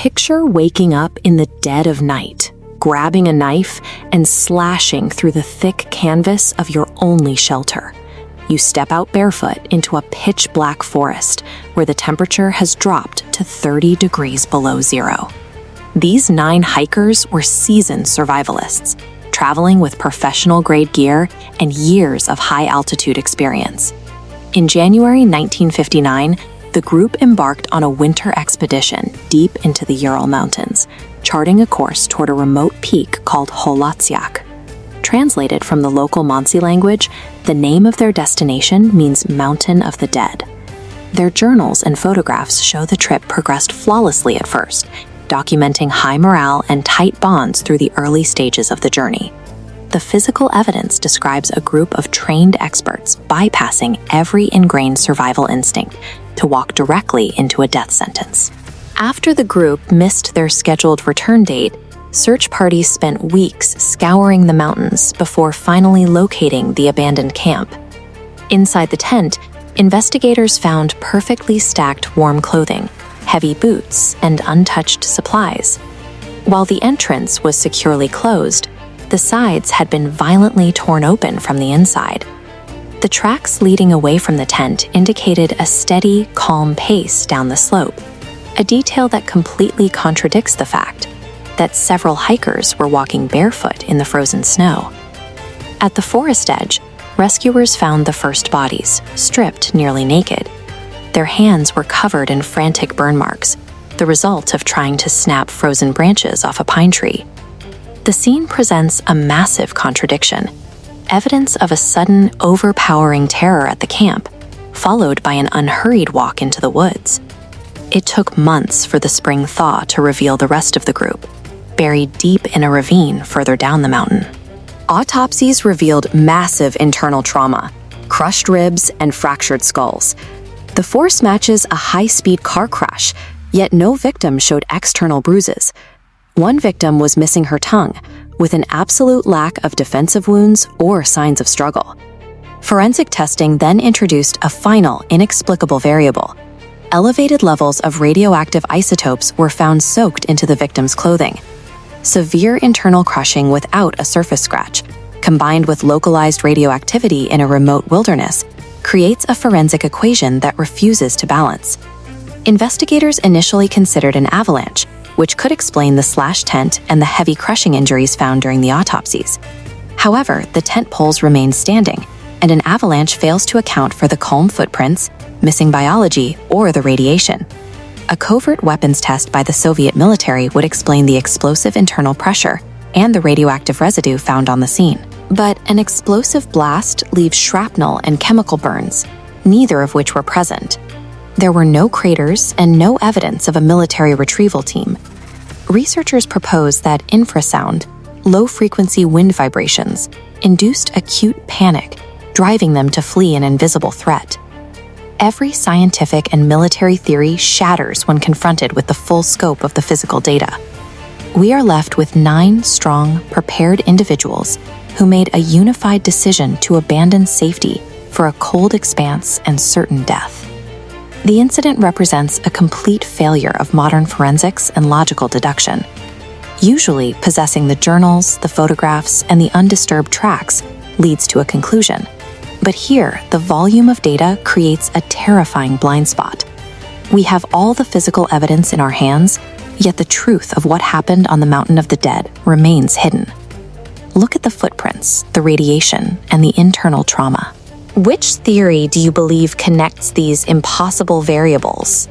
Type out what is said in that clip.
Picture waking up in the dead of night, grabbing a knife and slashing through the thick canvas of your only shelter. You step out barefoot into a pitch-black forest where the temperature has dropped to 30 degrees below zero. These 9 hikers were seasoned survivalists, traveling with professional-grade gear and years of high-altitude experience. In January 1959, the group embarked on a winter expedition deep into the Ural Mountains, charting a course toward a remote peak called Holatsiak. Translated from the local Mansi language, the name of their destination means Mountain of the Dead. Their journals and photographs show the trip progressed flawlessly at first, documenting high morale and tight bonds through the early stages of the journey. The physical evidence describes a group of trained experts bypassing every ingrained survival instinct to walk directly into a death sentence. After the group missed their scheduled return date, search parties spent weeks scouring the mountains before finally locating the abandoned camp. Inside the tent, investigators found perfectly stacked warm clothing, heavy boots, and untouched supplies. While the entrance was securely closed, the sides had been violently torn open from the inside. The tracks leading away from the tent indicated a steady, calm pace down the slope, a detail that completely contradicts the fact that several hikers were walking barefoot in the frozen snow. At the forest edge, rescuers found the first bodies, stripped nearly naked. Their hands were covered in frantic burn marks, the result of trying to snap frozen branches off a pine tree. The scene presents a massive contradiction, evidence of a sudden, overpowering terror at the camp, followed by an unhurried walk into the woods. It took months for the spring thaw to reveal the rest of the group, buried deep in a ravine further down the mountain. Autopsies revealed massive internal trauma, crushed ribs, and fractured skulls. The force matches a high-speed car crash, yet no victim showed external bruises. One victim was missing her tongue, with an absolute lack of defensive wounds or signs of struggle. Forensic testing then introduced a final, inexplicable variable. Elevated levels of radioactive isotopes were found soaked into the victim's clothing. Severe internal crushing without a surface scratch, combined with localized radioactivity in a remote wilderness, creates a forensic equation that refuses to balance. Investigators initially considered an avalanche, which could explain the slashed tent and the heavy crushing injuries found during the autopsies. However, the tent poles remain standing, and an avalanche fails to account for the calm footprints, missing biology, or the radiation. A covert weapons test by the Soviet military would explain the explosive internal pressure and the radioactive residue found on the scene. But an explosive blast leaves shrapnel and chemical burns, neither of which were present. There were no craters and no evidence of a military retrieval team. Researchers proposed that infrasound, low-frequency wind vibrations, induced acute panic, driving them to flee an invisible threat. Every scientific and military theory shatters when confronted with the full scope of the physical data. We are left with 9 strong, prepared individuals who made a unified decision to abandon safety for a cold expanse and certain death. The incident represents a complete failure of modern forensics and logical deduction. Usually, possessing the journals, the photographs, and the undisturbed tracks leads to a conclusion. But here, the volume of data creates a terrifying blind spot. We have all the physical evidence in our hands, yet the truth of what happened on the Mountain of the Dead remains hidden. Look at the footprints, the radiation, and the internal trauma. Which theory do you believe connects these impossible variables?